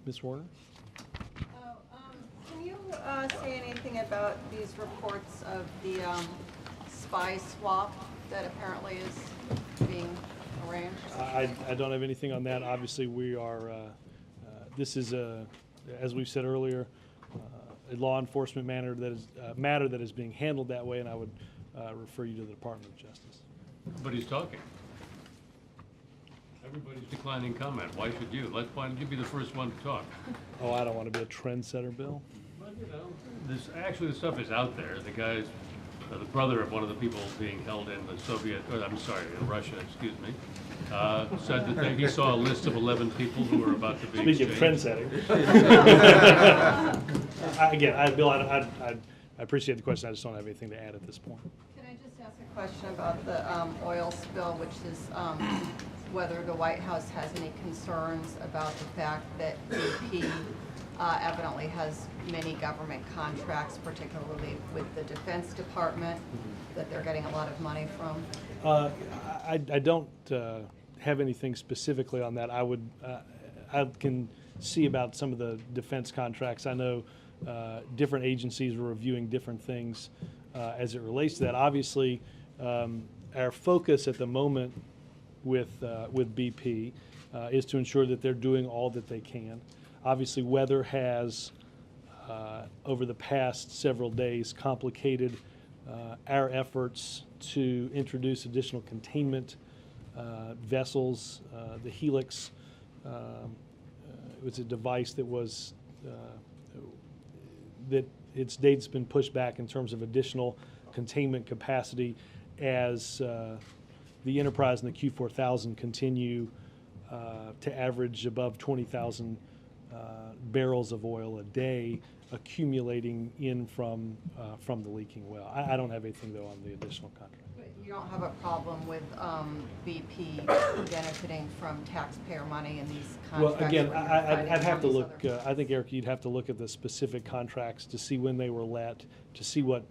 Ms. Warner? Can you say anything about these reports of the spy swap that apparently is being arranged? I don't have anything on that. Obviously, we are, this is, as we've said earlier, a law enforcement matter that is being handled that way, and I would refer you to the Department of Justice. Everybody's talking. Everybody's declining comment. Why should you? Why don't you be the first one to talk? Oh, I don't want to be a trendsetter, Bill. Well, you know, the stuff is out there. The guy's, the brother of one of the people being held in the Soviet, in Russia, excuse me, said that he saw a list of 11 people who were about to be Speaking exchanged. of trendsetting. Bill, I appreciate the question. I just don't have anything to add at this point. Can I just ask a question about the oil spill, which is whether the White House has any concerns about the fact that BP evidently has many government contracts, particularly with the Defense Department, that they're getting a lot of money from? I don't have anything specifically on that. I can see about some of the defense contracts. I know different agencies are reviewing different things as it relates to that. Obviously, our focus at the moment with BP is to ensure that they're doing all that they can. Obviously, weather has, over the past several days, complicated our efforts to introduce additional containment vessels. The Helix was a device that was that its date's been pushed back in terms of additional containment capacity as the Enterprise and the Q4000 continue to average above 20,000 barrels of oil a day accumulating in from the leaking well. I don't have anything, though, on the additional contract. But you don't have a problem with BP benefiting from taxpayer money in these contracts? Well, again, where you're I'd fighting have to these look, other- I think, Eric, you'd have to look at the specific contracts to see when they were let, to see what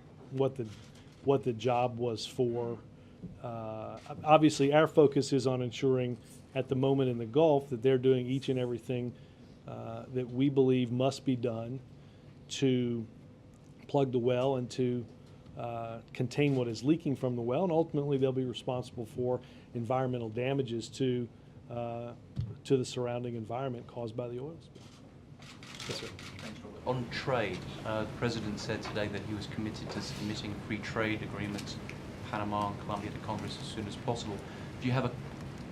the job was for. Obviously, our focus is on ensuring at the moment in the Gulf that they're doing each and everything that we believe must be done to plug the well and to contain what is leaking from the well, and ultimately they'll be responsible for environmental damages to the surrounding environment caused by the oil spill. Yes, sir. Thanks, Robert. On trade, the President said today that he was committed to submitting free trade agreements, Panama and Colombia, to Congress as soon as possible. Do you have a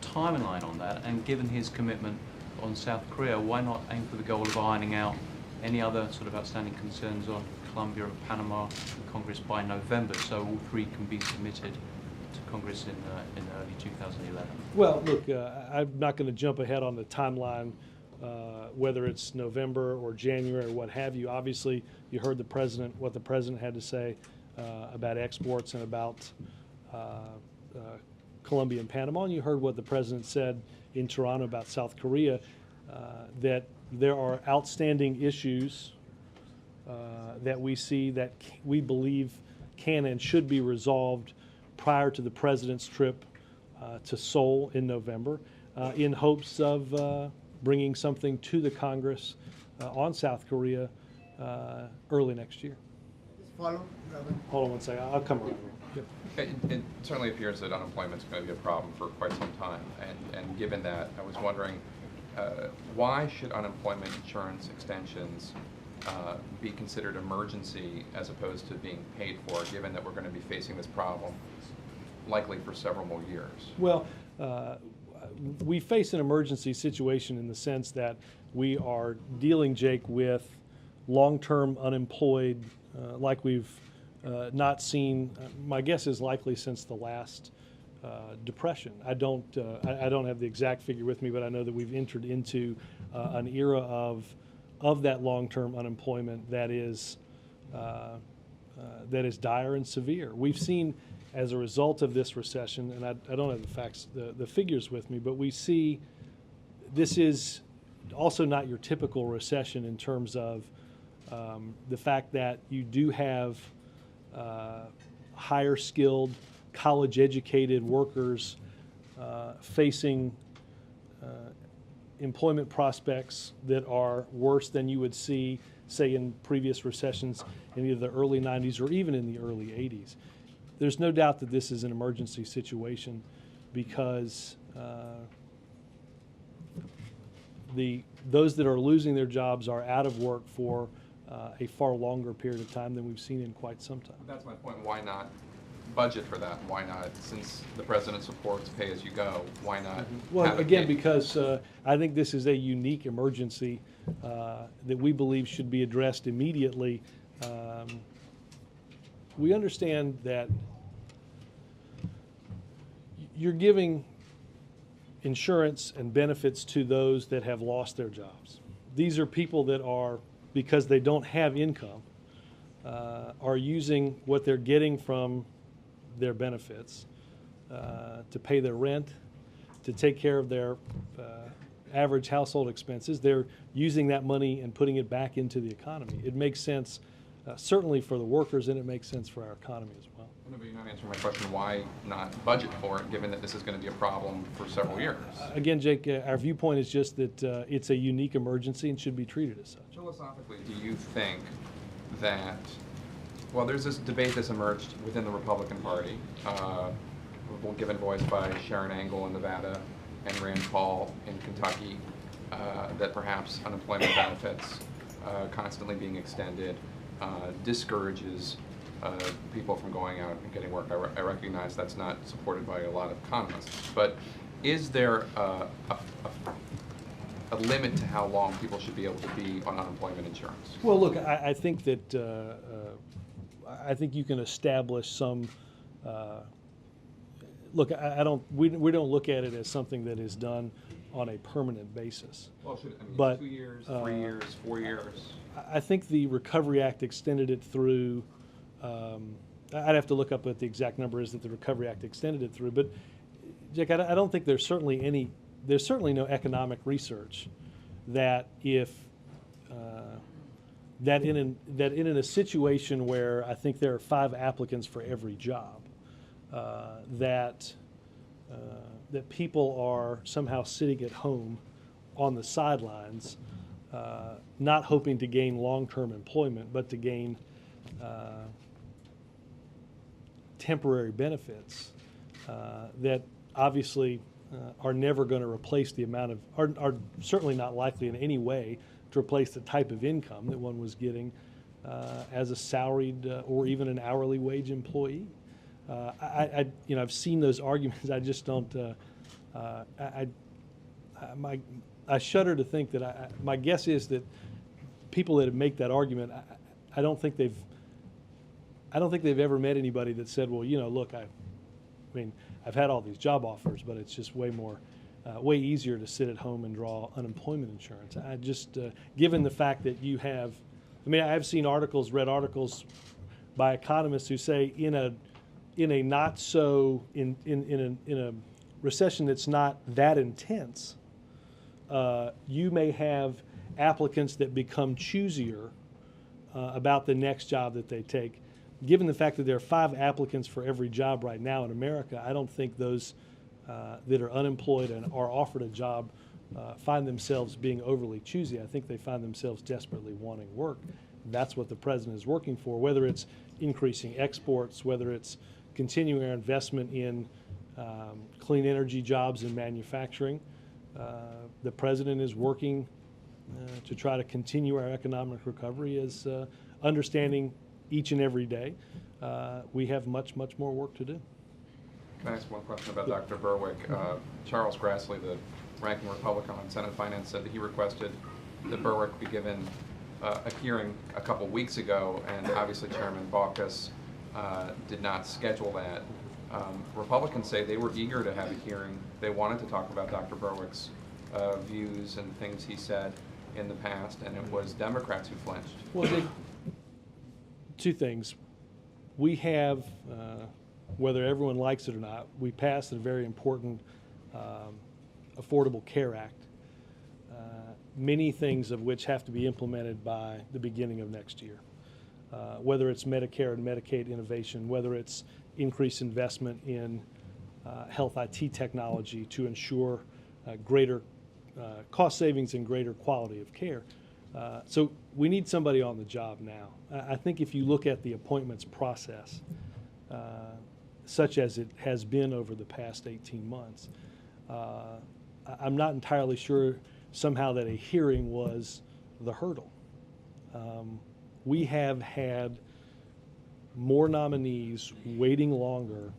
timeline on that? And given his commitment on South Korea, why not aim for the goal of ironing out any other sort of outstanding concerns on Colombia and Panama in Congress by November, so all three can be submitted to Congress in early 2011? Well, look, I'm not going to jump ahead on the timeline, whether it's November or January or what have you. Obviously, you heard what the president had to say about exports and about Colombia and Panama, and you heard what the president said in Toronto about South Korea, that there are outstanding issues that we see that we believe can and should be resolved prior to the president's trip to Seoul in November, in hopes of bringing something to the Congress on South Korea early next year. Follow, Hold on one second. I'll come around. Yep. It certainly appears that unemployment is going to be a problem for quite some time. And given that, I was wondering, why should unemployment insurance extensions be considered emergency as opposed to being paid for, given that we're going to be facing this problem likely for several more years? Well, we face an emergency situation in the sense that we are dealing, Jake, with long-term unemployed like we've not seen, my guess is likely since the last depression. I don't have the exact figure with me, but I know that we've entered into an era of that long-term unemployment that is dire and severe. We've seen, as a result of this recession, and I don't have the facts, the figures with me, but we see this is also not your typical recession in terms of the fact that you do have higher skilled, college educated workers facing employment prospects that are worse than you would see, say, in previous recessions in either the early 90s or even in the early 80s. There's no doubt that this is an emergency situation because those that are losing their jobs are out of work for a far longer period of time than we've seen in quite some time. That's my point. Why not budget for that? Why not, since the president supports pay-as-you-go, why not? Well, have it again, be- because I think this is a unique emergency that we believe should be addressed immediately. We understand that you're giving insurance and benefits to those that have lost their jobs. These are people that are, because they don't have income, are using what they're getting from their benefits to pay their rent, to take care of their average household expenses. They're using that money and putting it back into the economy. It makes sense certainly for the workers, and it makes sense for our economy as well. No, but you're not answering my question. Why not budget for it, given that this is going to be a problem for several years? Again, Jake, our viewpoint is just that it's a unique emergency and should be treated as such. Philosophically, do you think that, well, there's this debate that's emerged within the Republican Party, given voice by Sharon Angle in Nevada and Rand Paul in Kentucky, that perhaps unemployment benefits constantly being extended discourages people from going out and getting work. I recognize that's not supported by a lot of economists, but is there a limit to how long people should be able to be on unemployment insurance? Well, look, I think that I think you can establish some. Look, we don't look at it as something that is done on a permanent basis. Well, should, I mean, But, 2 years, 3 years, 4 years? I think the Recovery Act extended it through. I'd have to look up what the exact number is that the Recovery Act extended it through. But, Jake, I don't think there's certainly no economic research that if that in a situation where I think there are 5 applicants for every job, that people are somehow sitting at home on the sidelines, not hoping to gain long-term employment, but to gain temporary benefits that obviously are never going to replace the amount of, are certainly not likely in any way to replace the type of income that one was getting as a salaried or even an hourly wage employee. I've seen those arguments. I just don't. I shudder to think that. My guess is that people that make that argument, I don't think they've ever met anybody that said, well, look, I mean, I've had all these job offers, but it's just way easier to sit at home and draw unemployment insurance. I just, given the fact that you have, I've seen read articles by economists who say in a recession that's not that intense, you may have applicants that become choosier about the next job that they take. Given the fact that there are 5 applicants for every job right now in America, I don't think those that are unemployed and are offered a job find themselves being overly choosy. I think they find themselves desperately wanting work. That's what the president is working for, whether it's increasing exports, whether it's continuing our investment in clean energy jobs and manufacturing. The president is working to try to continue our economic recovery as understanding each and every day we have much more work to do. Can I ask one question about Dr. Berwick? Charles Grassley, the ranking Republican on Senate Finance, said that he requested that Berwick be given a hearing a couple weeks ago, and obviously Chairman Baucus did not schedule that. Republicans say they were eager to have a hearing. They wanted to talk about Dr. Berwick's views and things he said in the past, and it was Democrats who flinched. Well, two things. We have, whether everyone likes it or not, we passed a very important Affordable Care Act, many things of which have to be implemented by the beginning of next year. Whether it's Medicare and Medicaid innovation, whether it's increased investment in health IT technology to ensure greater cost savings and greater quality of care. So we need somebody on the job now. I think if you look at the appointments process, such as it has been over the past 18 months, I'm not entirely sure somehow that a hearing was the hurdle. We have had more nominees waiting longer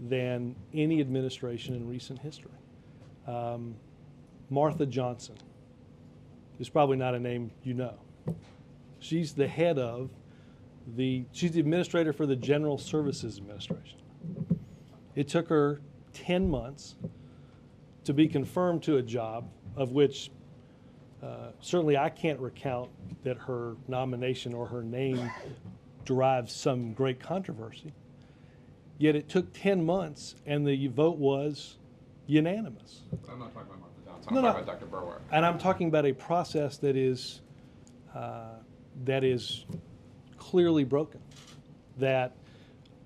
than any administration in recent history. Martha Johnson is probably not a name you know. She's the head of she's the administrator for the General Services Administration. It took her 10 months to be confirmed to a job of which certainly I can't recount that her nomination or her name derives some great controversy. Yet it took 10 months and the vote was unanimous. I'm not talking about Martha Johnson, No, I'm no. talking about Dr. Berwick. And I'm talking about a process that is clearly broken. That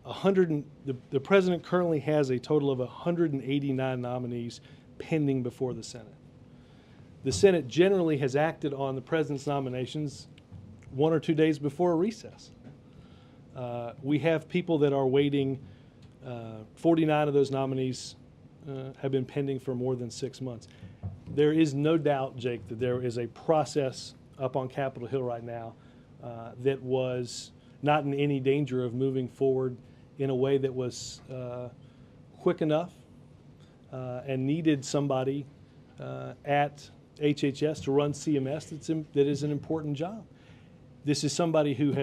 the president currently has a total of 189 nominees pending before the Senate. The Senate generally has acted on the president's nominations 1 or 2 days before a recess. We have people that are waiting. 49 of those nominees have been pending for more than 6 months. There is no doubt, Jake, that there is a process up on Capitol Hill right now that was not in any danger of moving forward in a way that was quick enough and needed somebody at HHS to run CMS that is an important job. This is somebody who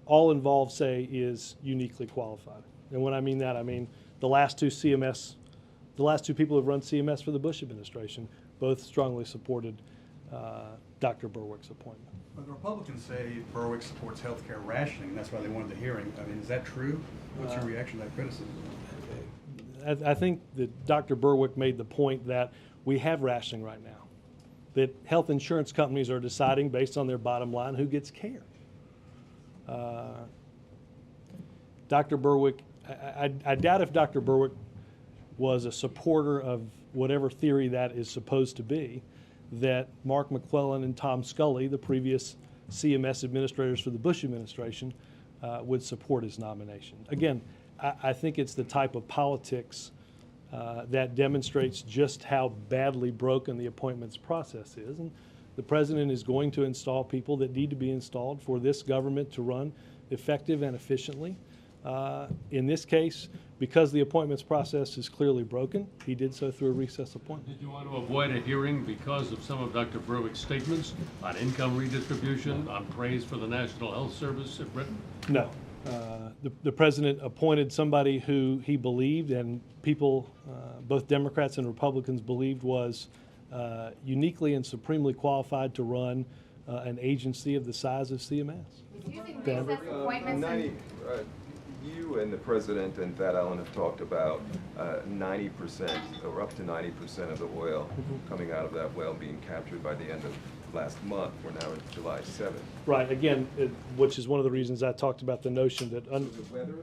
all involved say is uniquely qualified. And when I mean that, I mean the last two people who've run CMS for the Bush administration both strongly supported Dr. Berwick's appointment. But the Republicans say Berwick supports health care rationing, and that's why they wanted the hearing. I mean, is that true? What's your reaction to that criticism? I think that Dr. Berwick made the point that we have rationing right now, that health insurance companies are deciding based on their bottom line who gets care. Dr. Berwick, I doubt if Dr. Berwick was a supporter of whatever theory that is supposed to be, that Mark McClellan and Tom Scully, the previous CMS administrators for the Bush administration, would support his nomination. Again, I think it's the type of politics that demonstrates just how badly broken the appointments process is. And the president is going to install people that need to be installed for this government to run effective and efficiently. In this case, because the appointments process is clearly broken, he did so through a recess appointment. Did you want to avoid a hearing because of some of Dr. Berwick's statements on income redistribution, on praise for the National Health Service in Britain? No. The president appointed somebody who he believed, and people, both Democrats and Republicans, believed was uniquely and supremely qualified to run an agency of the size of CMS. Is using Ben? recess appointments and You and the president and Thad Allen have talked about 90% or up to 90% of the oil coming out of that well being captured by the end of last month. We're now at July 7th. Right, again, which is one of the reasons I talked about the notion that, So the weather?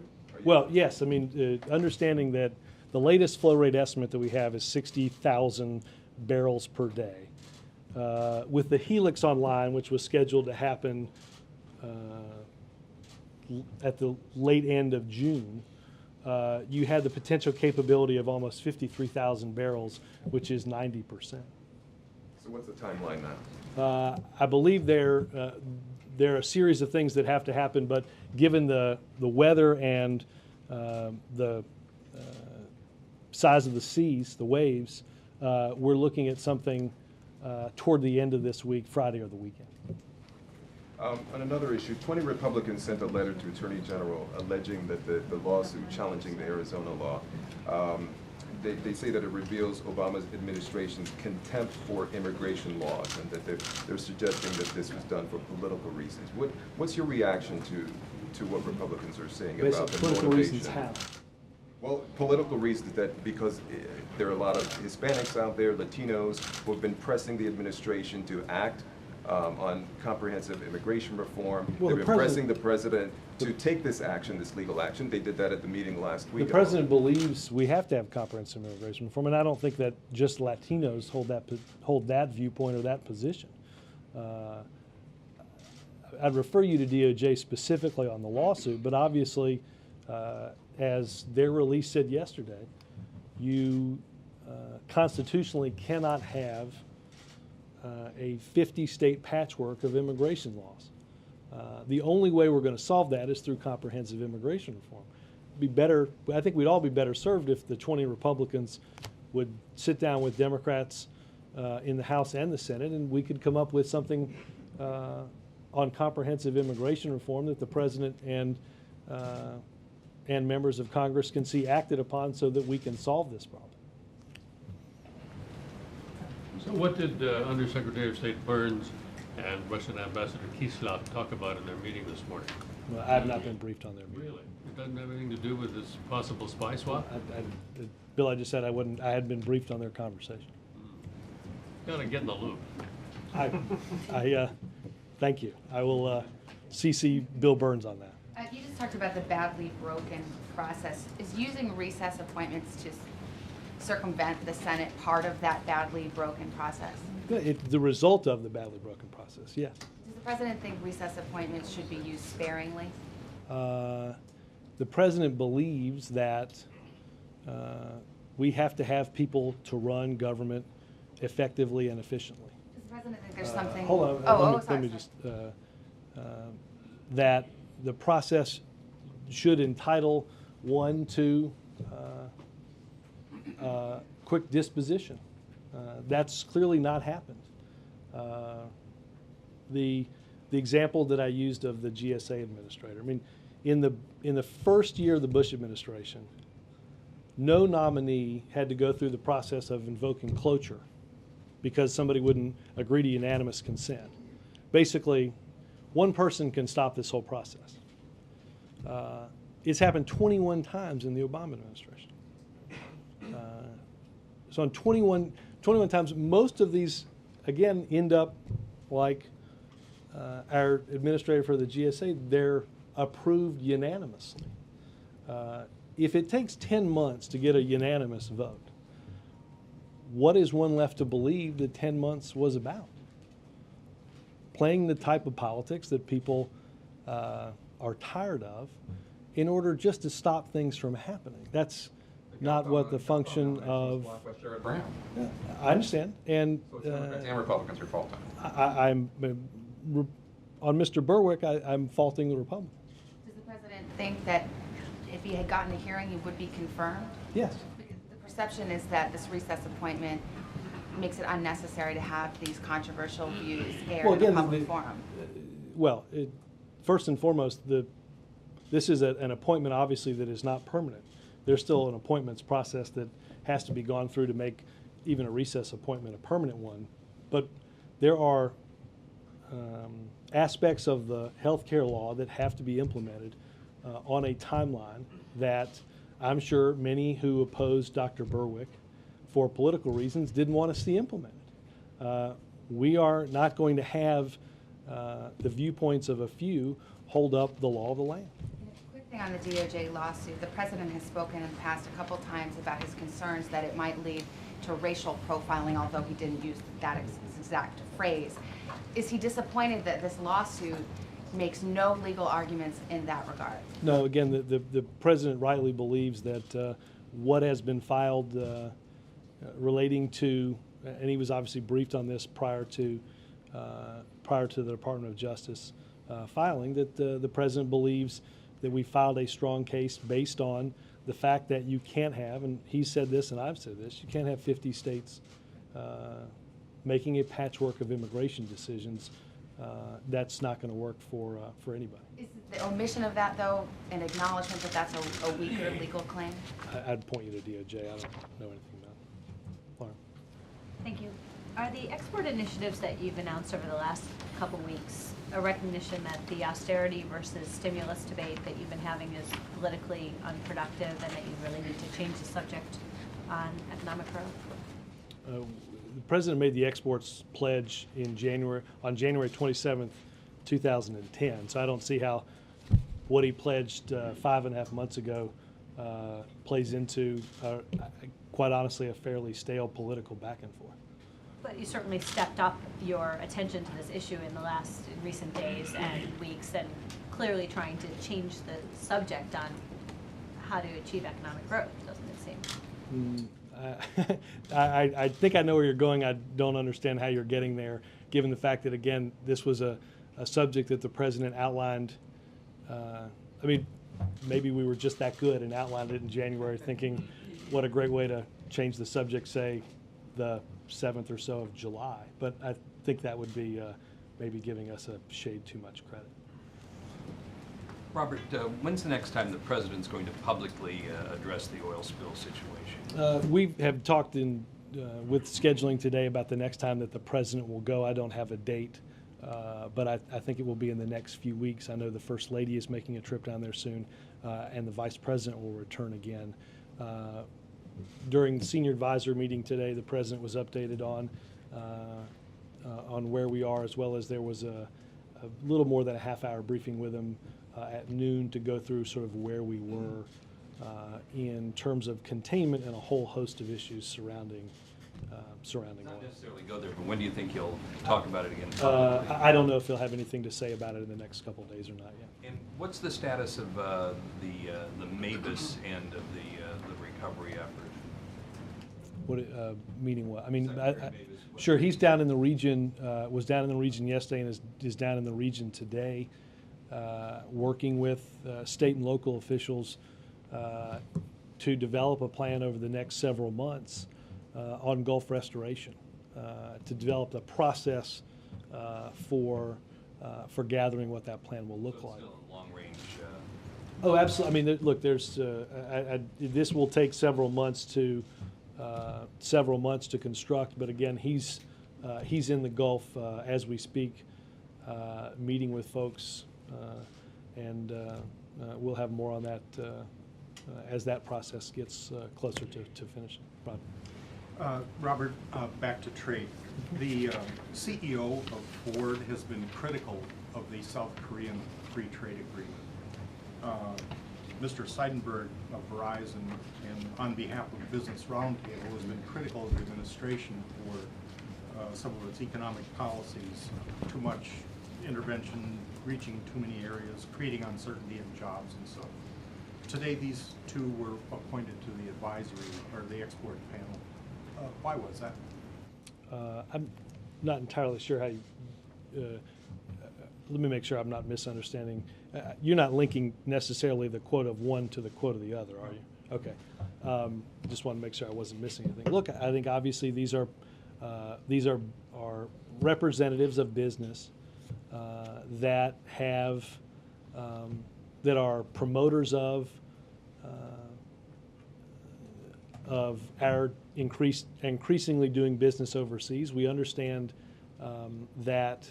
well, yes, I mean, understanding that the latest flow rate estimate that we have is 60,000 barrels per day. With the Helix online, which was scheduled to happen at the late end of June, you had the potential capability of almost 53,000 barrels, which is 90%. So what's the timeline now? I believe there are a series of things that have to happen, but given the weather and the size of the seas, the waves, we're looking at something toward the end of this week, Friday or the weekend. On another issue, 20 Republicans sent a letter to Attorney General alleging that the lawsuit challenging the Arizona law, they say that it reveals Obama's administration's contempt for immigration laws, and that they're suggesting that this was done for political reasons. What's your reaction to what Republicans are saying about the Political motivation? reasons how? Well, political reasons, that because there are a lot of Hispanics out there, Latinos, who have been pressing the administration to act on comprehensive immigration reform. Well, They've been pressing the president to take this action, this legal action. They did that at the meeting last week. The president believes we have to have comprehensive immigration reform, and I don't think that just Latinos hold that viewpoint or that position. I'd refer you to DOJ specifically on the lawsuit, but obviously, as their release said yesterday, you constitutionally cannot have a 50-state patchwork of immigration laws. The only way we're going to solve that is through comprehensive immigration reform. I think we'd all be better served if the 20 Republicans would sit down with Democrats in the House and the Senate, and we could come up with something on comprehensive immigration reform that the president and members of Congress can see acted upon so that we can solve this problem. So what did Undersecretary of State Burns and Russian Ambassador Kislyak talk about in their meeting this morning? Well, I have not been briefed on their meeting. Really? It doesn't have anything to do with this possible spy swap? Bill, I just said I hadn't been briefed on their conversation. Gotta get in the loop. Thank you. I will CC Bill Burns on that. You just talked about the badly broken process. Is using recess appointments to circumvent the Senate part of that badly broken process? The result of the badly broken process, yes. Does the president think recess appointments should be used sparingly? The president believes that we have to have people to run government effectively and efficiently. Does the president think there's something? Hold on. Sorry. Let me just that the process should entitle one to quick disposition. That's clearly not happened. The example that I used of the GSA administrator. I mean, in the first year of the Bush administration, no nominee had to go through the process of invoking cloture because somebody wouldn't agree to unanimous consent. Basically, one person can stop this whole process. It's happened 21 times in the Obama administration. So on 21 times, most of these, again, end up like our administrator for the GSA, they're approved unanimously. If it takes 10 months to get a unanimous vote, what is one left to believe that 10 months was about? Playing the type of politics that people are tired of in order just to stop things from happening. That's not what the function of... Brown. I understand. And So it's Democrats and Republicans are fault. I'm on Mr. Berwick, I'm faulting the Republicans. Does the president think that if he had gotten a hearing, he would be confirmed? Yes. Because the perception is that this recess appointment makes it unnecessary to have these controversial views aired in a public forum. First and foremost, this is an appointment, obviously, that is not permanent. There's still an appointments process that has to be gone through to make even a recess appointment a permanent one. But there are aspects of the health care law that have to be implemented on a timeline that I'm sure many who opposed Dr. Berwick for political reasons didn't want to see implemented. We are not going to have the viewpoints of a few hold up the law of the land. Quick thing on the DOJ lawsuit, the president has spoken in the past a couple times about his concerns that it might lead to racial profiling, although he didn't use that exact phrase. Is he disappointed that this lawsuit makes no legal arguments in that regard? No, again, the president rightly believes that what has been filed relating to, and he was obviously briefed on this prior to the Department of Justice filing, that the president believes that we filed a strong case based on the fact that you can't have, and he said this and I've said this, you can't have 50 states making a patchwork of immigration decisions. That's not going to work for anybody. Is the omission of that, though, an acknowledgement that that's a weaker legal claim? I'd point you to DOJ. I don't know anything about it. Lauren. Thank you. Are the export initiatives that you've announced over the last couple weeks a recognition that the austerity versus stimulus debate that you've been having is politically unproductive and that you really need to change the subject on economic growth? The president made the exports pledge on January 27th, 2010. So I don't see how what he pledged 5.5 months ago plays into, quite honestly, a fairly stale political back and forth. But you certainly stepped up your attention to this issue in recent days and weeks, and clearly trying to change the subject on how to achieve economic growth, doesn't it seem? I think I know where you're going. I don't understand how you're getting there, given the fact that, again, this was a subject that the president outlined. I mean, maybe we were just that good and outlined it in January, thinking what a great way to change the subject, say, the 7th or so of July. But I think that would be maybe giving us a shade too much credit. Robert, when's the next time the president's going to publicly address the oil spill situation? We have talked with scheduling today about the next time that the president will go. I don't have a date, but I think it will be in the next few weeks. I know the First Lady is making a trip down there soon, and the Vice President will return again. During the senior advisor meeting today, the president was updated on where we are, as well as there was a little more than a half-hour briefing with him at noon to go through sort of where we were in terms of containment and a whole host of issues surrounding Not oil. necessarily go there, but when do you think he'll talk about it again? I don't know if he'll have anything to say about it in the next couple of days or not yet. And what's the status of the Mavis end of the recovery effort? What meaning what? I mean, Secretary Mavis, sure, he's down in the region, was down in the region yesterday and is down in the region today, working with state and local officials to develop a plan over the next several months on Gulf restoration, to develop a process for gathering what that plan will look like. Still a long range. Oh, absolutely. I mean, look, there's this will take several months to construct. But again, he's in the Gulf as we speak, meeting with folks, and we'll have more on that as that process gets closer to finishing. Robert, back to trade. The CEO of Ford has been critical of the South Korean free trade agreement. Mr. Seidenberg of Verizon, and on behalf of Business Roundtable, has been critical of the administration for some of its economic policies, too much intervention, reaching too many areas, creating uncertainty in jobs and so. Today, these two were appointed to the advisory or the export panel. Why was that? I'm not entirely sure how you, let me make sure I'm not misunderstanding. You're not linking necessarily the quote of one to the quote of the other, are you? Okay. Just want to make sure I wasn't missing anything. Look, I think obviously these are representatives of business that have that are promoters of our increasingly doing business overseas. We understand that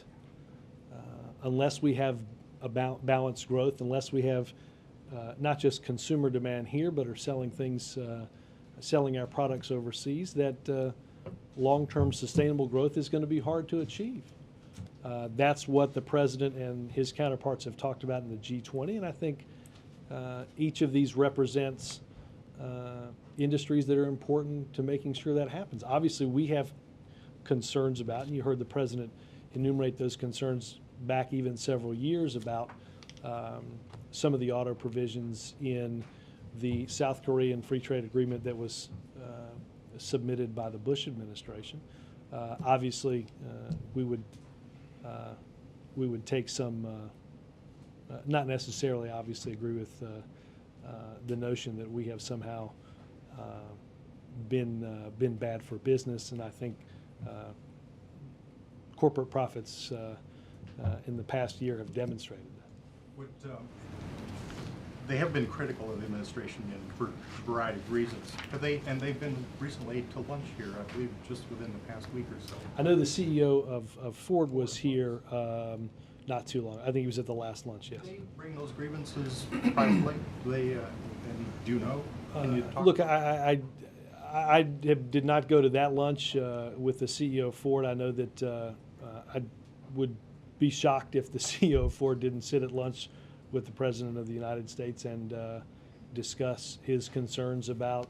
unless we have about balanced growth, unless we have not just consumer demand here, but are selling things, selling our products overseas, that long-term sustainable growth is going to be hard to achieve. That's what the president and his counterparts have talked about in the G20, and I think each of these represents industries that are important to making sure that happens. Obviously, we have concerns about, and you heard the president enumerate those concerns back even several years about some of the auto provisions in the South Korean free trade agreement that was submitted by the Bush administration. Obviously, we would take some, not necessarily obviously agree with the notion that we have somehow been bad for business, and I think corporate profits in the past year have demonstrated that. They have been critical of the administration for a variety of reasons. And they've been recently to lunch here, I believe, just within the past week or so. I know the CEO of Ford was here not too long. I think he was at the last lunch, yes. Do they bring those grievances privately? Do they, and do you know? Can you talk Look, about did not go to that lunch with the CEO of Ford. I know that I would be shocked if the CEO of Ford didn't sit at lunch with the President of the United States and discuss his concerns about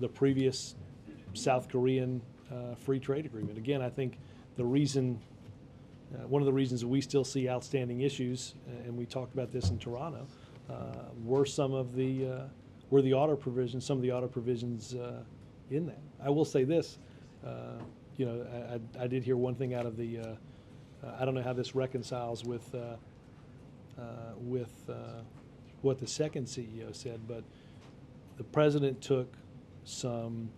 the previous South Korean free trade agreement. Again, I think the reason, one of the reasons that we still see outstanding issues, and we talked about this in Toronto, were some of the auto provisions, some of the auto provisions in that. I will say this, you know, I did hear one thing out of the, I don't know how this reconciles with what the second CEO said, but the president took strong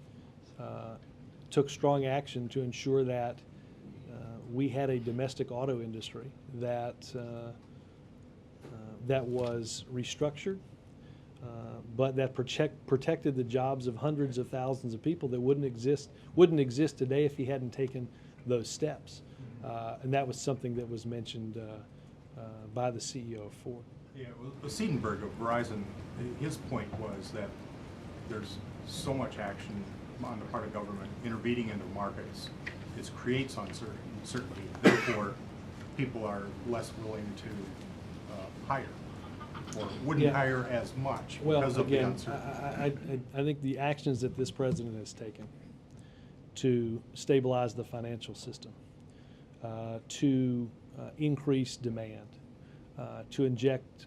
action to ensure that we had a domestic auto industry that that was restructured, but that protected the jobs of hundreds of thousands of people that wouldn't exist today if he hadn't taken those steps. And that was something that was mentioned by the CEO of Ford. Yeah, well, Seidenberg of Verizon, his point was that there's so much action on the part of government intervening into markets. It creates uncertainty. Therefore, people are less willing to hire, or wouldn't hire as much because of the uncertainty. I think the actions that this president has taken to stabilize the financial system, to increase demand, to inject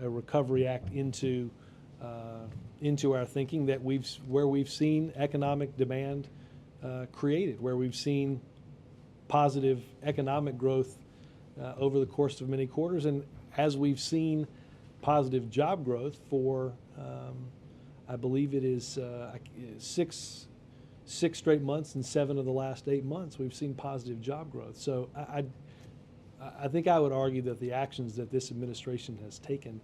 a Recovery Act into our thinking, that where we've seen economic demand created, where we've seen positive economic growth over the course of many quarters, and as we've seen positive job growth for, I believe it is six straight months and 7 of the last 8 months, we've seen positive job growth. So I think I would argue that the actions that this administration has taken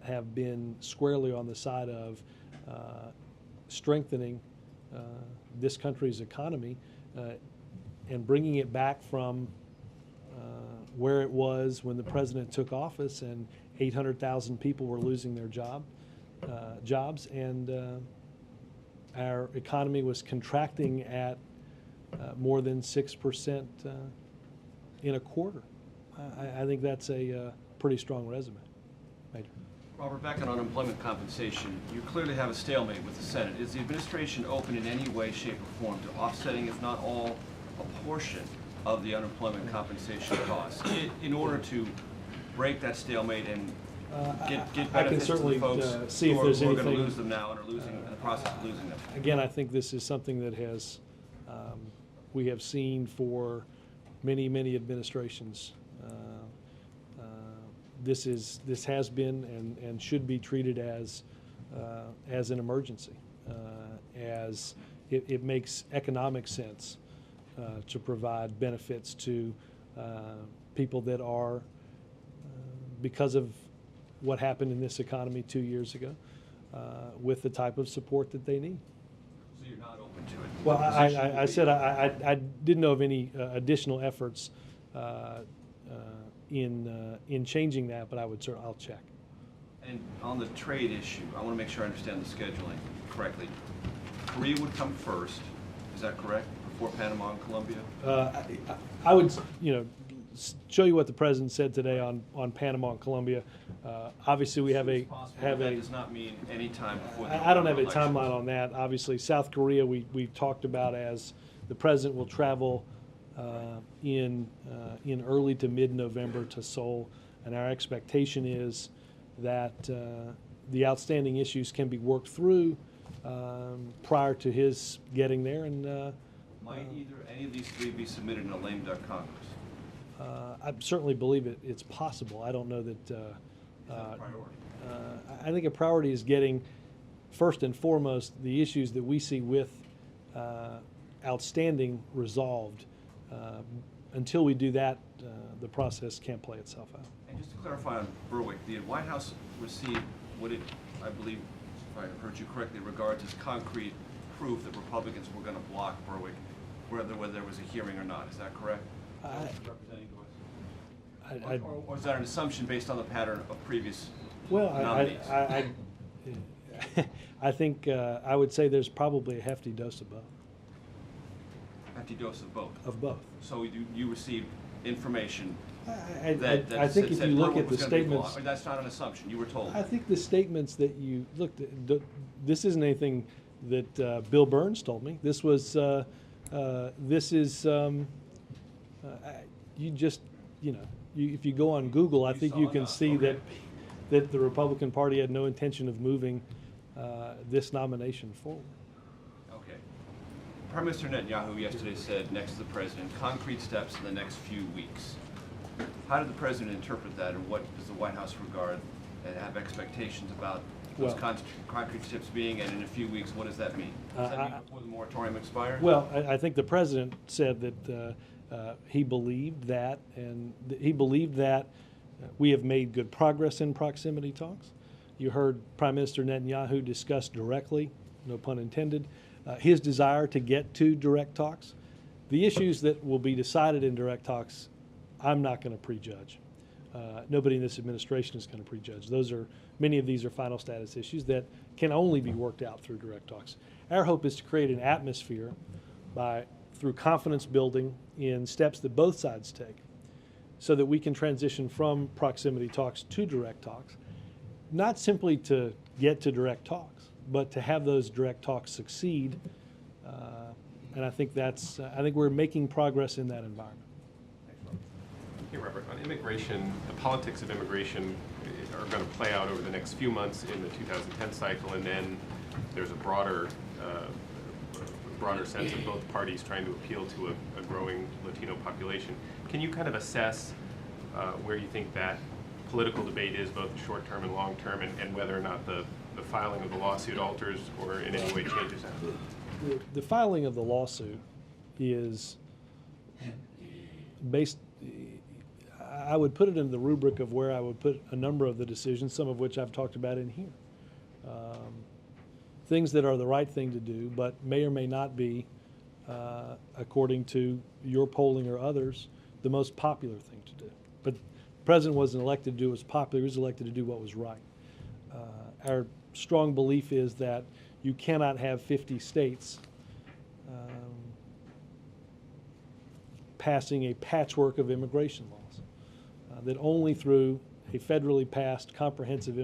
have been squarely on the side of strengthening this country's economy and bringing it back from where it was when the president took office and 800,000 people were losing their jobs, and our economy was contracting at more than 6% in a quarter. I think that's a pretty strong resume. Major. Robert, back on unemployment compensation, you clearly have a stalemate with the Senate. Is the administration open in any way, shape, or form to offsetting, if not all, a portion of the unemployment compensation costs in order to break that stalemate and get benefits to the folks see if who there's are going anything, to lose them now and are losing in the process of losing them? Again, I think this is something that has we have seen for many administrations. This has been and should be treated as an emergency, as it makes economic sense to provide benefits to people that are, because of what happened in this economy 2 years ago, with the type of support that they need. So you're not open to it? Well, I said I didn't know of any additional efforts in changing that, but I'll check. And on the trade issue, I want to make sure I understand the scheduling correctly. Korea would come first, is that correct, before Panama and Colombia? I would, show you what the president said today on Panama and Colombia. Obviously, we have a that does not mean any time before the I don't have a election. timeline on that. Obviously, South Korea we talked about, as the president will travel in early to mid-November to Seoul, and our expectation is that the outstanding issues can be worked through prior to his getting there. And might any of these three be submitted in a lame duck Congress? I certainly believe it's possible. I don't know that. Is that a priority? I think a priority is getting, first and foremost, the issues that we see with outstanding resolved. Until we do that, the process can't play itself out. And just to clarify on Berwick, the White House received what it, I believe, if I heard you correctly, regards as concrete proof that Republicans were going to block Berwick, whether there was a hearing or not. Is that correct? Representing to us? Or is that an assumption based on the pattern of previous well, nominees? I think I would say there's probably a hefty dose of both. Hefty dose of both. Of both. So you received information I that think if said you look Berwick at the was gonna be statements, bought. That's not an assumption, you were told. I think the statements that you looked at, this isn't anything that Bill Burns told me. This was, you just, if you go on Google, I You think saw you can enough, see okay. that the Republican Party had no intention of moving this nomination forward. Okay. Prime Minister Netanyahu yesterday said, next to the president, concrete steps in the next few weeks. How did the president interpret that, and what does the White House regard and have expectations about those Well- concrete steps being, and in a few weeks, what does that mean? Does that mean before the moratorium expires? Well, I think the president said that he believed that, we have made good progress in proximity talks. You heard Prime Minister Netanyahu discuss directly, no pun intended, his desire to get to direct talks. The issues that will be decided in direct talks, I'm not going to prejudge. Nobody in this administration is going to prejudge. Many of these are final status issues that can only be worked out through direct talks. Our hope is to create an atmosphere through confidence building in steps that both sides take, so that we can transition from proximity talks to direct talks, not simply to get to direct talks, but to have those direct talks succeed. And I think I think we're making progress in that environment. Hey, Robert, on immigration, the politics of immigration are going to play out over the next few months in the 2010 cycle, and then there's a broader sense of both parties trying to appeal to a growing Latino population. Can you kind of assess where you think that political debate is, both short-term and long-term, and whether or not the filing of the lawsuit alters or in any way changes that? The filing of the lawsuit is based, I would put it in the rubric of where I would put a number of the decisions, some of which I've talked about in here. Things that are the right thing to do, but may or may not be, according to your polling or others, the most popular thing to do. But the president wasn't elected to do what was popular, he was elected to do what was right. Our strong belief is that you cannot have 50 states passing a patchwork of immigration laws. That only through a federally passed comprehensive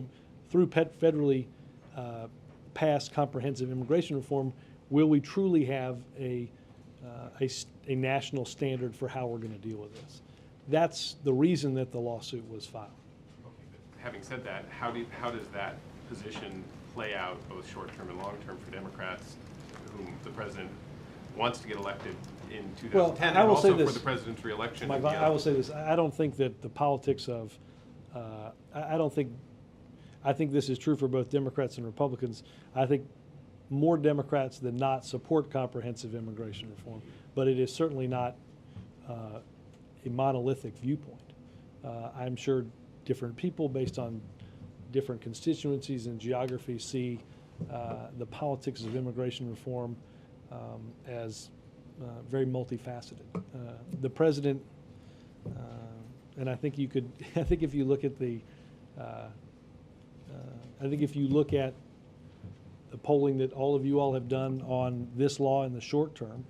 immigration reform will we truly have a national standard for how we're going to deal with this. That's the reason that the lawsuit was filed. Okay, but having said that, how does that position play out both short-term and long-term for Democrats, whom the president wants to get elected in 2010, Well, and I will say also this, for the president's reelection? Mike, I will say this. I don't think that the politics of, I think this is true for both Democrats and Republicans. I think more Democrats than not support comprehensive immigration reform, but it is certainly not a monolithic viewpoint. I'm sure different people based on different constituencies and geography see the politics of immigration reform as very multifaceted. The president, and I think you could, I think if you look at the polling that all of you all have done on this law in the short term,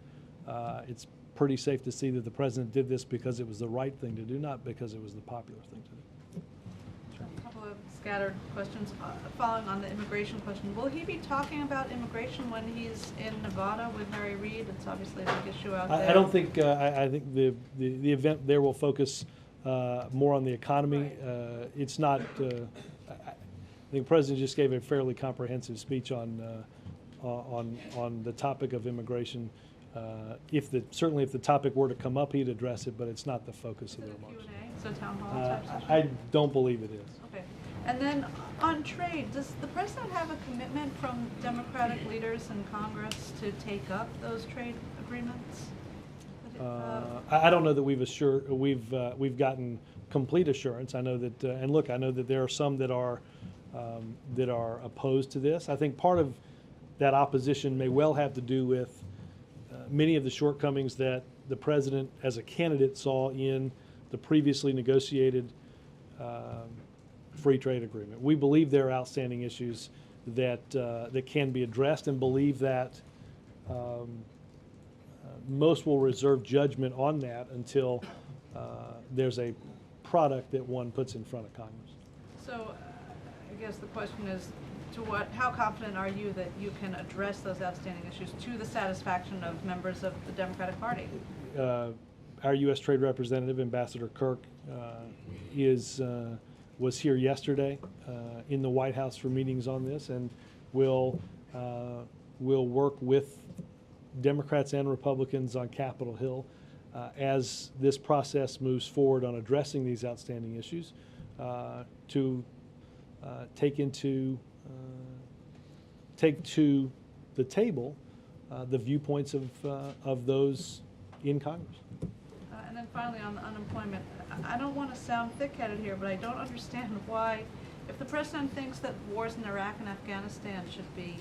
it's pretty safe to see that the president did this because it was the right thing to do, not because it was the popular thing to do. A couple of scattered questions. Following on the immigration question, will he be talking about immigration when he's in Nevada with Harry Reid? It's obviously a big issue out there. I don't think, I think the event there will focus more on the economy. Right. It's not, I think the president just gave a fairly comprehensive speech on the topic of immigration. Certainly if the topic were to come up, he'd address it, but it's not the focus of the remarks. Q&A, so town hall type session? I don't believe it is. Okay. And then on trade, does the president have a commitment from Democratic leaders in Congress to take up those trade agreements? I don't know that we've gotten complete assurance. I know that, and look, I know that there are some that are opposed to this. I think part of that opposition may well have to do with many of the shortcomings that the president as a candidate saw in the previously negotiated free trade agreement. We believe there are outstanding issues that can be addressed, and believe that most will reserve judgment on that until there's a product that one puts in front of Congress. So I guess the question is, how confident are you that you can address those outstanding issues to the satisfaction of members of the Democratic Party? Our U.S. Trade Representative, Ambassador Kirk, was here yesterday in the White House for meetings on this, and will work with Democrats and Republicans on Capitol Hill as this process moves forward on addressing these outstanding issues to take to the table the viewpoints of those in Congress. And then finally, on unemployment, I don't want to sound thick-headed here, but I don't understand why, if the president thinks that wars in Iraq and Afghanistan should be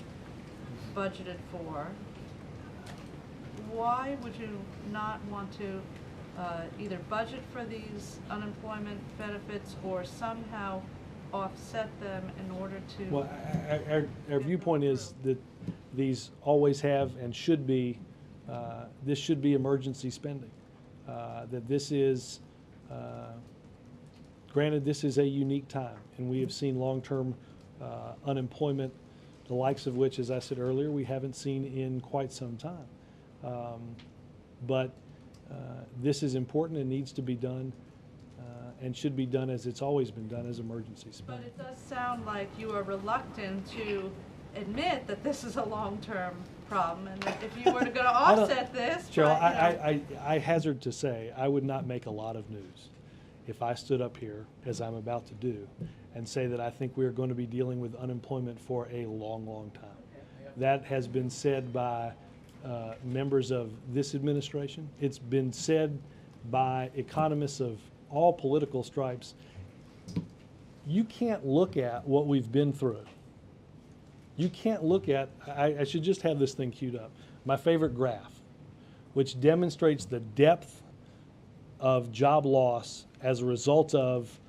budgeted for, why would you not want to either budget for these unemployment benefits or somehow offset them in order to... Well, our viewpoint is that these always have and should be, this should be emergency spending. That this is, granted, this is a unique time, and we have seen long-term unemployment, the likes of which, as I said earlier, we haven't seen in quite some time. But this is important and needs to be done and should be done as it's always been done, as emergency spending. But it does sound like you are reluctant to admit that this is a long-term problem, and that if you were to go to offset this... Cheryl, but, I hazard to say I would not make a lot of news if I stood up here, as I'm about to do, and say that I think we are going to be dealing with unemployment for a long, long time. That has been said by members of this administration. It's been said by economists of all political stripes. You can't look at what we've been through. You can't look at, I should just have this thing queued up, my favorite graph, which demonstrates the depth of job loss as a result of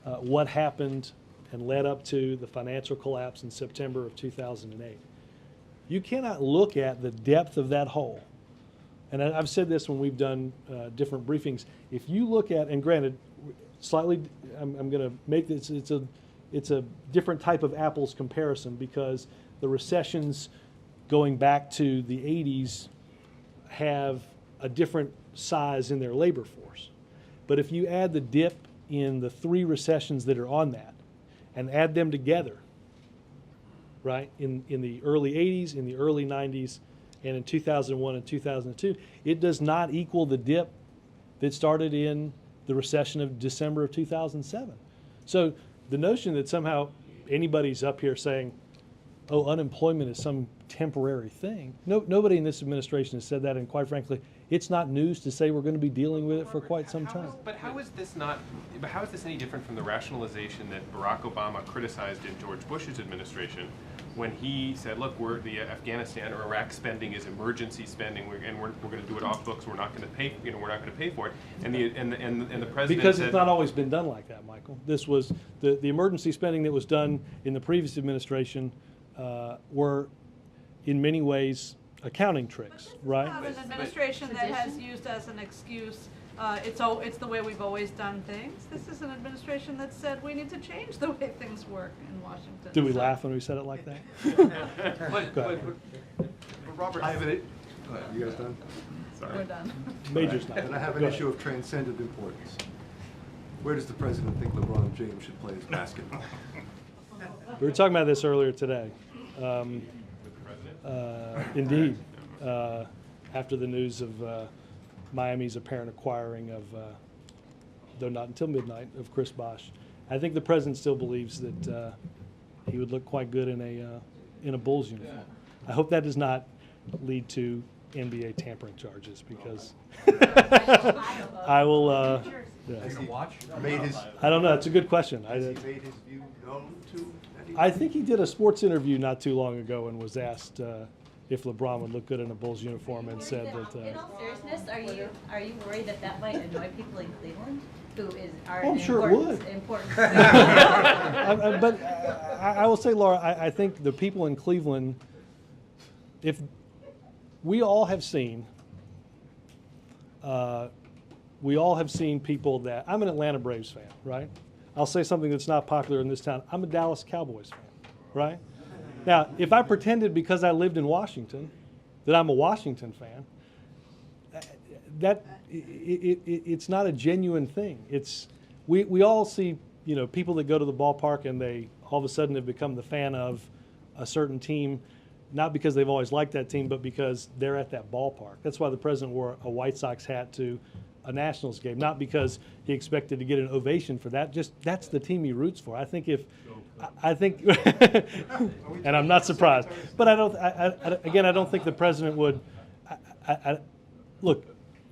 what happened and led up to the financial collapse in September of 2008. You cannot look at the depth of that hole. And I've said this when we've done different briefings. If you look at, and granted, slightly, I'm going to make this, it's a different type of apples comparison, because the recessions going back to the 80s have a different size in their labor force. But if you add the dip in the 3 recessions that are on that and add them together, right, in the early 80s, in the early 90s, and in 2001 and 2002, it does not equal the dip that started in the recession of December of 2007. So the notion that somehow anybody's up here saying, oh, unemployment is some temporary thing. Nobody in this administration has said that, and quite frankly, it's not news to say we're going to be dealing with it for quite some time. But how is this any different from the rationalization that Barack Obama criticized in George Bush's administration, when he said, look, the Afghanistan or Iraq spending is emergency spending, and we're going to do it off books. We're not going to pay. We're not going to pay for it. And the president because said, it's not always been done like that, Michael. This was the emergency spending that was done in the previous administration were in many ways accounting tricks, right? Not an administration that has used as an excuse, it's the way we've always done things. This is an administration that said we need to change the way things work in Washington. Did we laugh when we said it like that? But Robert, I have it. You guys done? We're done. Major's not. And I have an issue of transcendent importance. Where does the president think LeBron James should play his basketball? We were talking about this earlier today. Indeed, after the news of Miami's apparent acquiring of, though not until midnight, of Chris Bosh, I think the president still believes that he would look quite good in a Bulls uniform. I hope that does not lead to NBA tampering charges, because I will. Has he I don't know. It's a good question. Has he made his view known to anyone? I think he did a sports interview not too long ago and was asked if LeBron would look good in a Bulls uniform and said that. In all seriousness, are you worried that that might annoy people in Cleveland who are Oh, I'm sure it would. important? But I will say, Laura, I think the people in Cleveland, if we all have seen people that, I'm an Atlanta Braves fan, right? I'll say something that's not popular in this town. I'm a Dallas Cowboys fan, right? Now, if I pretended because I lived in Washington that I'm a Washington fan, it's not a genuine thing. We all see, people that go to the ballpark and they all of a sudden have become the fan of a certain team, not because they've always liked that team, but because they're at that ballpark. That's why the president wore a White Sox hat to a Nationals game, not because he expected to get an ovation for that. Just that's the team he roots for. I think, and I'm not surprised, but I don't think the president would. Look,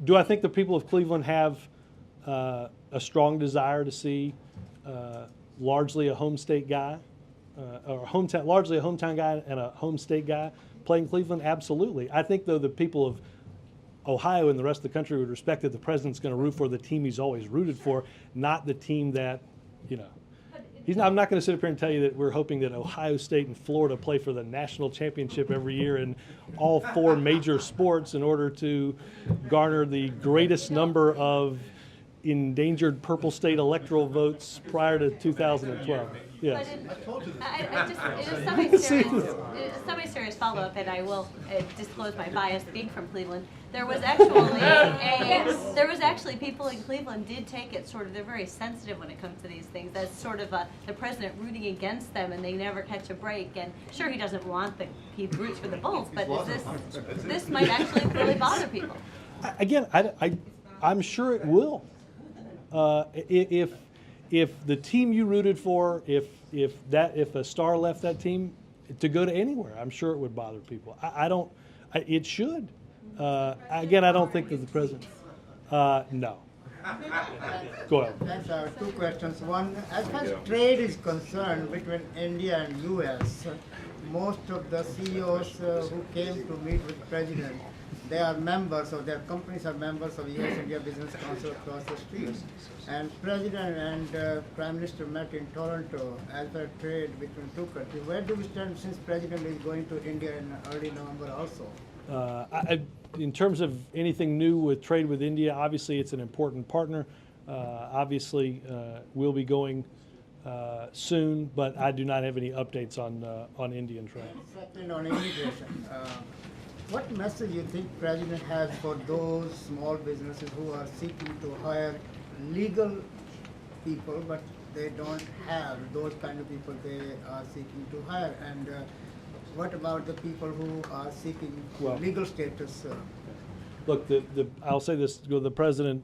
do I think the people of Cleveland have a strong desire to see largely a home state guy, largely a hometown guy and a home state guy playing Cleveland? Absolutely. I think, though, the people of Ohio and the rest of the country would respect that the president's going to root for the team he's always rooted for, not the team that, I'm not going to sit up here and tell you that we're hoping that Ohio State and Florida play for the national championship every year in all 4 major sports in order to garner the greatest number of endangered purple state electoral votes prior to 2012. Yes. In a semi-serious follow-up, and I will disclose my bias being from Cleveland. There was actually people in Cleveland did take it sort of, they're very sensitive when it comes to these things. That's sort of the president rooting against them, and they never catch a break. And sure, he doesn't want he roots for the Bulls, but this might actually really bother people. Again, I'm sure it will. If the team you rooted for, if a star left that team to go to anywhere, I'm sure it would bother people. It should. Again, I don't think that the president. No. Go ahead. That's 2 questions. One, as far as trade is concerned between India and U.S., most of the CEOs who came to meet with the president, they are members of their companies are members of U.S.-India Business Council across the street. And President and Prime Minister met in Toronto as per trade between 2 countries. Where do we stand since President is going to India in early November also? In terms of anything new with trade with India, obviously it's an important partner. Obviously, we'll be going soon, but I do not have any updates on Indian trade. Second, on immigration. What message do you think President has for those small businesses who are seeking to hire legal people, but they don't have those kind of people they are seeking to hire? And what about the people who are seeking legal status? Look, I'll say this: the president,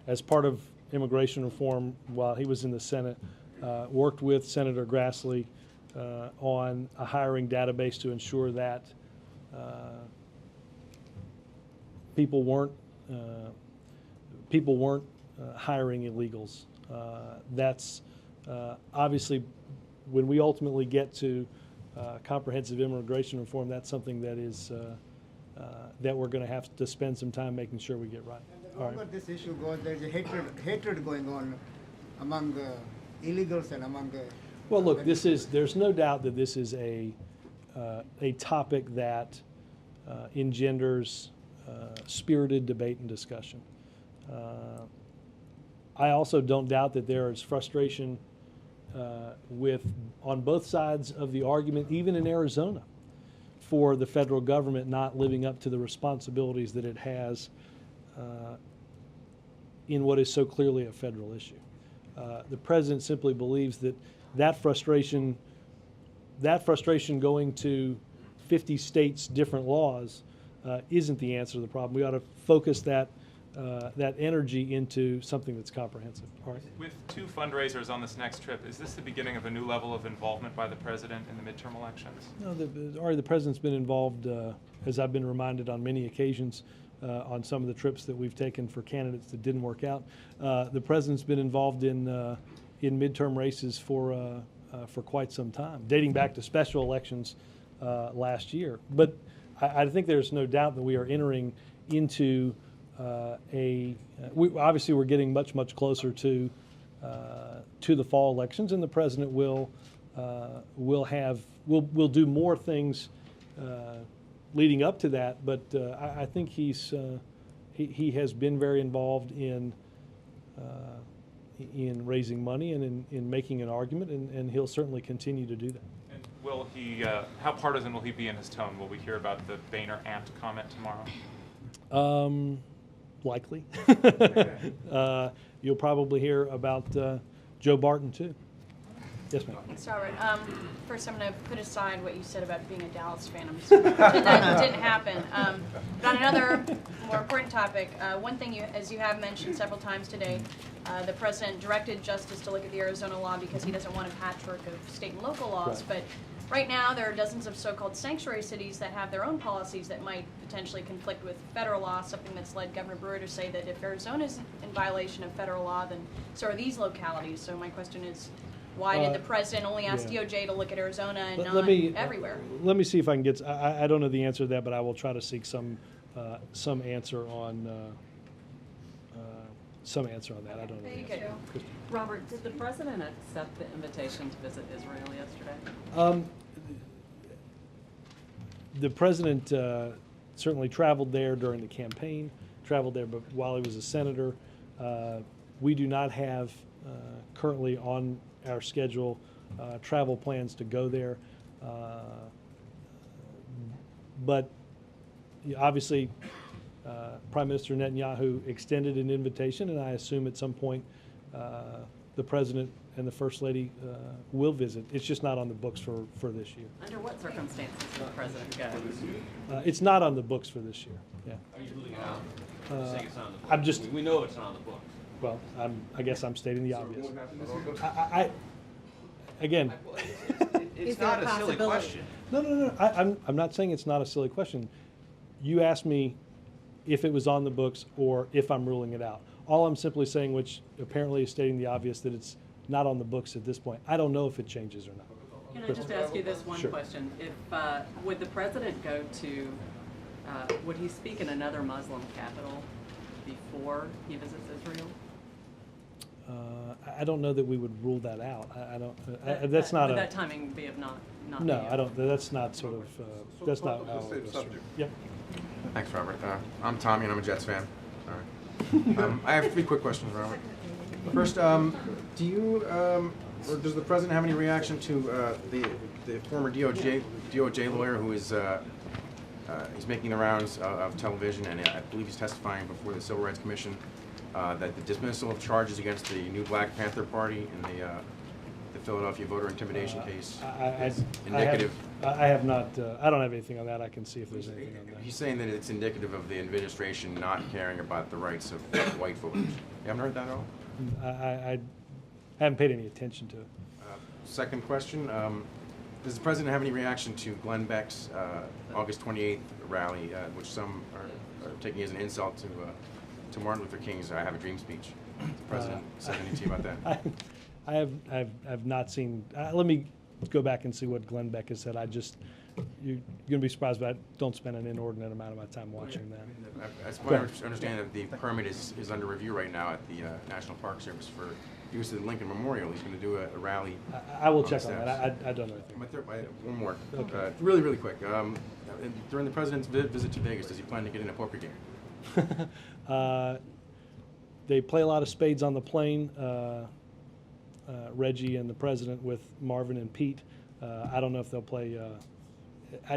as part of immigration reform, while he was in the Senate, worked with Senator Grassley on a hiring database to ensure that people weren't hiring illegals. That's obviously, when we ultimately get to comprehensive immigration reform, that's something that is that we're going to have to spend some time making sure we get right. And the longer this issue goes, there's a hatred going on among illegals and among well, look, there's no doubt that this is a topic that engenders spirited debate and discussion. I also don't doubt that there is frustration on both sides of the argument, even in Arizona, for the federal government not living up to the responsibilities that it has in what is so clearly a federal issue. The president simply believes that frustration going to 50 states' different laws isn't the answer to the problem. We ought to focus that energy into something that's comprehensive. All right. With 2 fundraisers on this next trip, is this the beginning of a new level of involvement by the president in the midterm elections? No, the president's been involved, as I've been reminded on many occasions, on some of the trips that we've taken for candidates that didn't work out. The president's been involved in midterm races for quite some time, dating back to special elections last year. But I think there's no doubt that we are entering into obviously we're getting much closer to the fall elections, and the president will do more things leading up to that. But I think he has been very involved in raising money and in making an argument, and he'll certainly continue to do that. And will he? How partisan will he be in his tone? Will we hear about the Boehner Amt comment tomorrow? Likely. You'll probably hear about Joe Barton too. Yes, ma'am. Thanks, Robert. First, I'm going to put aside what you said about being a Dallas fan. I'm assuming that didn't happen. But on another more important topic, one thing, as you have mentioned several times today, the president directed Justice to look at the Arizona law because he doesn't want a patchwork of state and local laws. Right. But right now, there are dozens of so-called sanctuary cities that have their own policies that might potentially conflict with federal law, something that's led Governor Brewer to say that if Arizona is in violation of federal law, then so are these localities. So my question is, why did the president only ask DOJ to look at Arizona and not everywhere? Let me see if I can get. I don't know the answer to that, but I will try to seek some answer on that. I don't know. Thank you. Robert, did the president accept the invitation to visit Israel yesterday? The president certainly traveled there during the campaign. Traveled there, but while he was a senator, we do not have currently on our schedule travel plans to go there. But obviously, Prime Minister Netanyahu extended an invitation, and I assume at some point the President and the First Lady will visit. It's just not on the books for this year. Under what circumstances will the president go? It's not on the books for this year. Yeah. Are you ruling it out? Saying it's not on the books. I'm just. We know it's not on the books. Well, I guess I'm stating the obvious. Again. It's not a silly question. No. I'm not saying it's not a silly question. You asked me if it was on the books or if I'm ruling it out. All I'm simply saying, which apparently is stating the obvious, that it's not on the books at this point. I don't know if it changes or not. Can I just ask you this one Sure. question? If would the president go to? Would he speak in another Muslim capital before he visits Israel? I don't know that we would rule that out. I don't. That's not would a. that timing be of not? No, I don't. That's not sort of. That's not how it goes through. Yep. Thanks, Robert. I'm Tommy, and I'm a Jets fan. Sorry. I have 3 quick questions, Robert. First, do you or does the president have any reaction to the former DOJ lawyer who is he's making the rounds of television, and I believe he's testifying before the Civil Rights Commission that the dismissal of charges against the new Black Panther Party in the Philadelphia voter intimidation case is indicative? I have not. I don't have anything on that. I can see if there's anything on that. He's saying that it's indicative of the administration not caring about the rights of white voters. You haven't heard that at all? I haven't paid any attention to it. Second question, does the president have any reaction to Glenn Beck's August 28th rally, which some are taking as an insult to Martin Luther King's I Have a Dream speech? Has the president said anything to you about that? I have not seen. Let me go back and see what Glenn Beck has said. You're going to be surprised, but I don't spend an inordinate amount of my time watching that. As far as I understand that the permit is under review right now at the National Park Service for use of the Lincoln Memorial. He's going to do a rally. I will check on that. I don't know anything. One more. Okay. Really quick. During the president's visit to Vegas, does he plan to get in a poker game? They play a lot of spades on the plane. Reggie and the president with Marvin and Pete. I don't know if they'll play.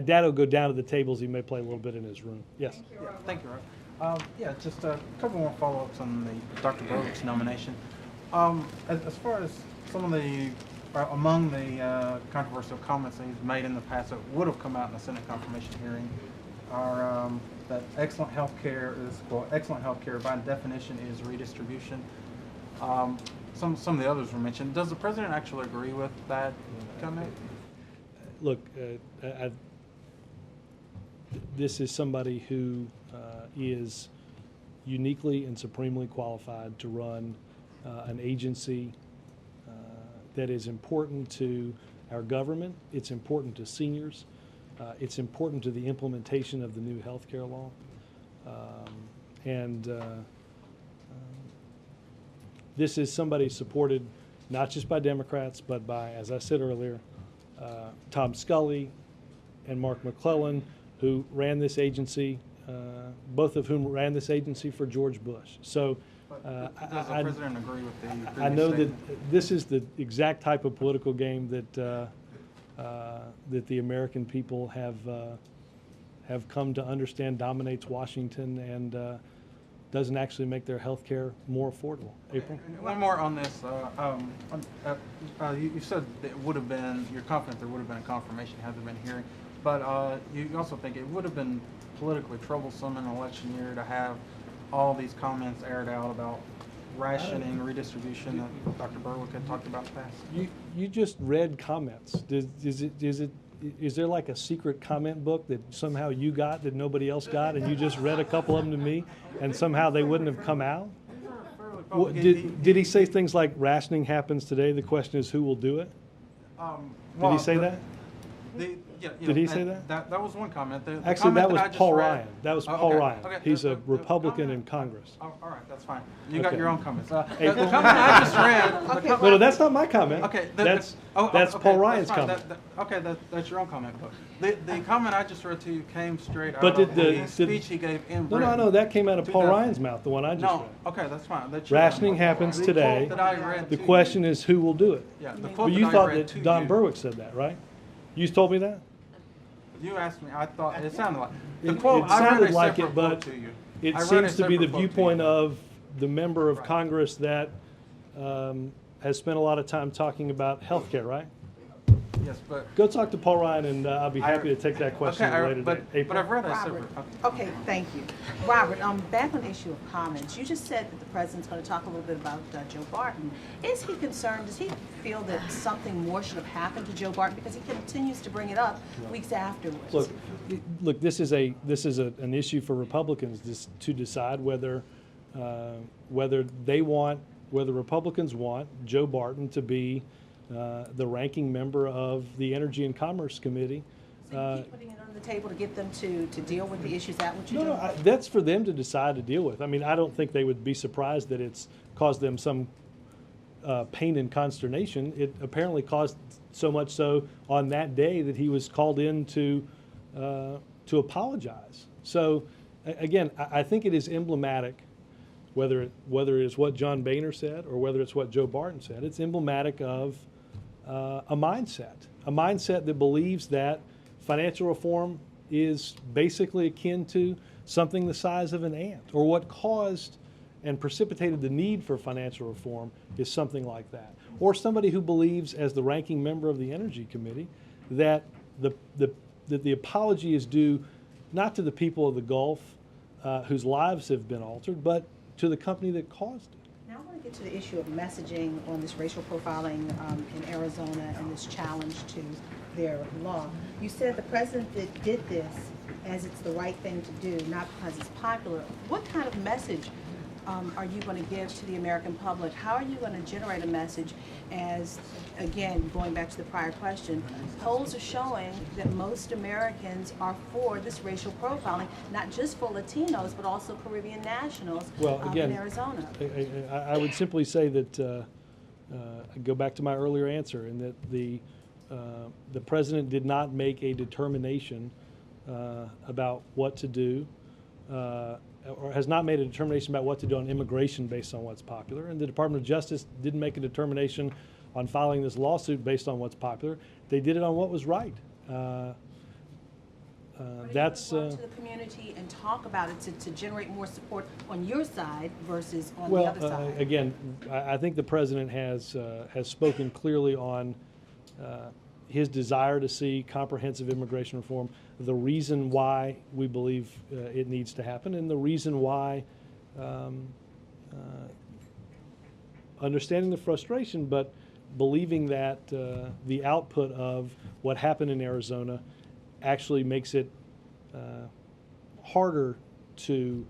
Dad will go down to the tables. He may play a little bit in his room. Yes. Thank you, Rob. Yeah, just a couple more follow-ups on the Dr. Berwick's nomination. As far as some of the, among the controversial comments that he's made in the past that would have come out in the Senate confirmation hearing are that excellent health care is, well, excellent health care by definition is redistribution. Some of the others were mentioned. Does the president actually agree with that comment? Look, this is somebody who is uniquely and supremely qualified to run an agency that is important to our government. It's important to seniors. It's important to the implementation of the new health care law. This is somebody supported not just by Democrats, but by, as I said earlier, Tom Scully and Mark McClellan, who ran this agency, both of whom ran this agency for George Bush. So Does the president agree with the I previous know that statement? this is the exact type of political game that that the American people have come to understand dominates Washington and doesn't actually make their health care more affordable. April? One more on this. You said that it would have been, you're confident there would have been a confirmation had there been a hearing, but you also think it would have been politically troublesome in an election year to have all these comments aired out about rationing, redistribution that Dr. Berwick had talked about in the past? You just read comments. Is there like a secret comment book that somehow you got that nobody else got, and you just read a couple of them to me, and somehow they wouldn't have come out? What, did he say things like rationing happens today? The question is who will do it? Did he say that? Did he say that? That was one comment. The Actually, comment that was I just Paul read- Ryan. That was Oh, Paul okay. Ryan. Okay. He's a The Republican in Congress. All right, that's fine. You got Okay. your own comments. The April? comment I just read. No, that's not my comment. Okay, That's okay, Paul Ryan's fine. comment. That's your own comment. But the comment I just read to you came straight But out did of the- the did- speech he gave in No, Britain. no, that came out of Paul 2000. Ryan's mouth, the one I just No, read. okay, that's fine. That's your Rationing comment. happens The today. quote that I read The to question you- is who will do it. Yeah, the Well, quote you that I thought read that to Don you- Berwick said that, right? You told me that? You asked me. I thought it sounded like the It quote. I read sounded a like separate it, but quote to you. it I read a seems to be the separate quote to you. viewpoint of the member of Congress that has spent a lot of time talking about health care, right? Yes, but Go talk to Paul Ryan, and I'll be happy to take that question at a later date. April? but I've read a Robert, separate. okay, thank you. Robert, back on the issue of comments, you just said that the president's going to talk a little bit about Joe Barton. Is he concerned, does he feel that something more should have happened to Joe Barton? Because he continues to bring it up weeks afterwards. Look, this is an issue for Republicans to decide whether Republicans want Joe Barton to be the ranking member of the Energy and Commerce Committee. So you keep putting it on the table to get them to deal with the issues. Is that what you're doing? That's for them to decide to deal with. I mean, I don't think they would be surprised that it's caused them some pain and consternation. It apparently caused so much so on that day that he was called in to apologize. So, again, I think it is emblematic, whether it is what John Boehner said or whether it's what Joe Barton said. It's emblematic of a mindset that believes that financial reform is basically akin to something the size of an ant, or what caused and precipitated the need for financial reform is something like that. Or somebody who believes, as the ranking member of the Energy Committee, that the apology is due not to the people of the Gulf whose lives have been altered, but to the company that caused it. Now I want to get to the issue of messaging on this racial profiling in Arizona and this challenge to their law. You said the president that did this as it's the right thing to do, not because it's popular. What kind of message are you going to give to the American public? How are you going to generate a message as, again, going back to the prior question, polls are showing that most Americans are for this racial profiling, not just for Latinos, but also Caribbean nationals in Arizona? I would simply say that, go back to my earlier answer, in that the president did not make a determination about what to do, or has not made a determination about what to do on immigration based on what's popular. And the Department of Justice didn't make a determination on filing this lawsuit based on what's popular. They did it on what was right. That's go to the community and talk about it to generate more support on your side versus on the other side. Again, I think the president has spoken clearly on his desire to see comprehensive immigration reform, the reason why we believe it needs to happen, and the reason why, understanding the frustration, but believing that the output of what happened in Arizona actually makes it harder to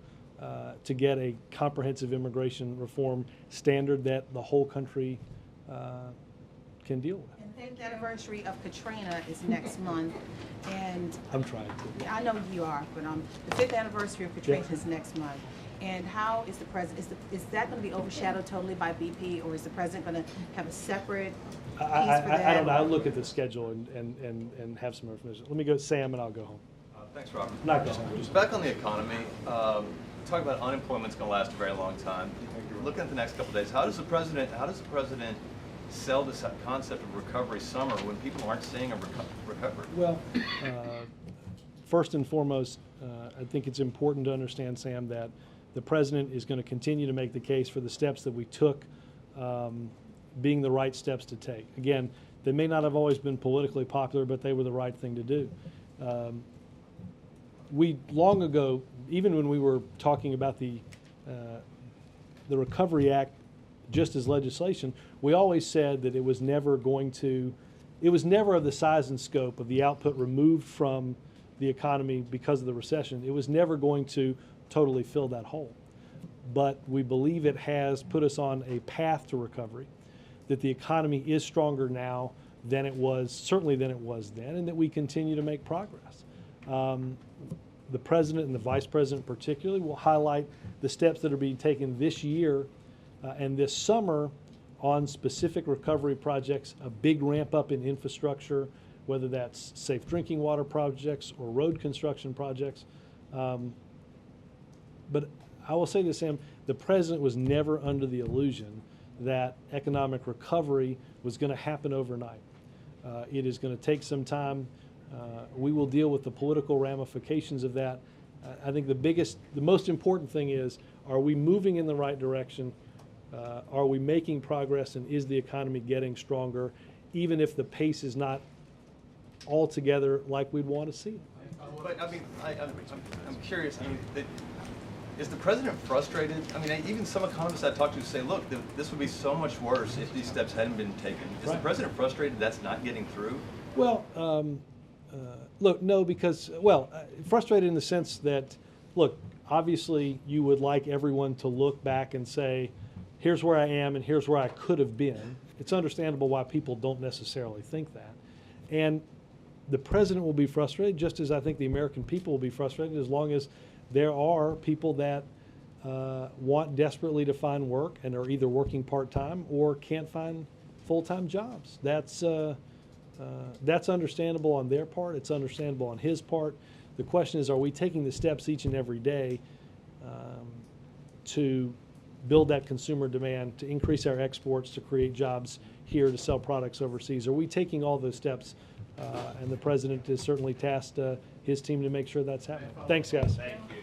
get a comprehensive immigration reform standard that the whole country can deal with. And The 5th anniversary of Katrina is next month, and I'm trying to. I know you are, but the 5th anniversary of Katrina is next month. And how is the president, is that going to be overshadowed totally by BP, or is the president going to have a separate piece for that? I don't know. I'll look at the schedule and have some information. Let me go, Sam, and I'll go home. Thanks, Robert. Not go home. Just back on the economy, talk about unemployment's going to last a very long time. Looking at the next couple of days, how does the president sell this concept of recovery summer when people aren't seeing a recovery? Well, first and foremost, I think it's important to understand, Sam, that the president is going to continue to make the case for the steps that we took being the right steps to take. Again, they may not have always been politically popular, but they were the right thing to do. We long ago, even when we were talking about the Recovery Act just as legislation, we always said that it was never of the size and scope of the output removed from the economy because of the recession. It was never going to totally fill that hole. But we believe it has put us on a path to recovery, that the economy is stronger now than it was, certainly than it was then, and that we continue to make progress. The president and the vice president particularly will highlight the steps that are being taken this year and this summer on specific recovery projects, a big ramp up in infrastructure, whether that's safe drinking water projects or road construction projects. But I will say this, Sam, the president was never under the illusion that economic recovery was going to happen overnight. It is going to take some time. We will deal with the political ramifications of that. I think the most important thing is, are we moving in the right direction? Are we making progress, and is the economy getting stronger, even if the pace is not altogether like we'd want to see? But I mean, I'm curious. I mean, is the president frustrated? I mean, even some economists I talked to say, look, this would be so much worse if these steps hadn't been taken. Is the president frustrated that's not getting through? Well, look, no, because, frustrated in the sense that, look, obviously you would like everyone to look back and say, here's where I am and here's where I could have been. It's understandable why people don't necessarily think that. And the president will be frustrated, just as I think the American people will be frustrated, as long as there are people that want desperately to find work and are either working part-time or can't find full-time jobs. That's understandable on their part. It's understandable on his part. The question is, are we taking the steps each and every day to build that consumer demand, to increase our exports, to create jobs here, to sell products overseas? Are we taking all those steps? And the president has certainly tasked his team to make sure that's happening. Thanks, guys. Thank you.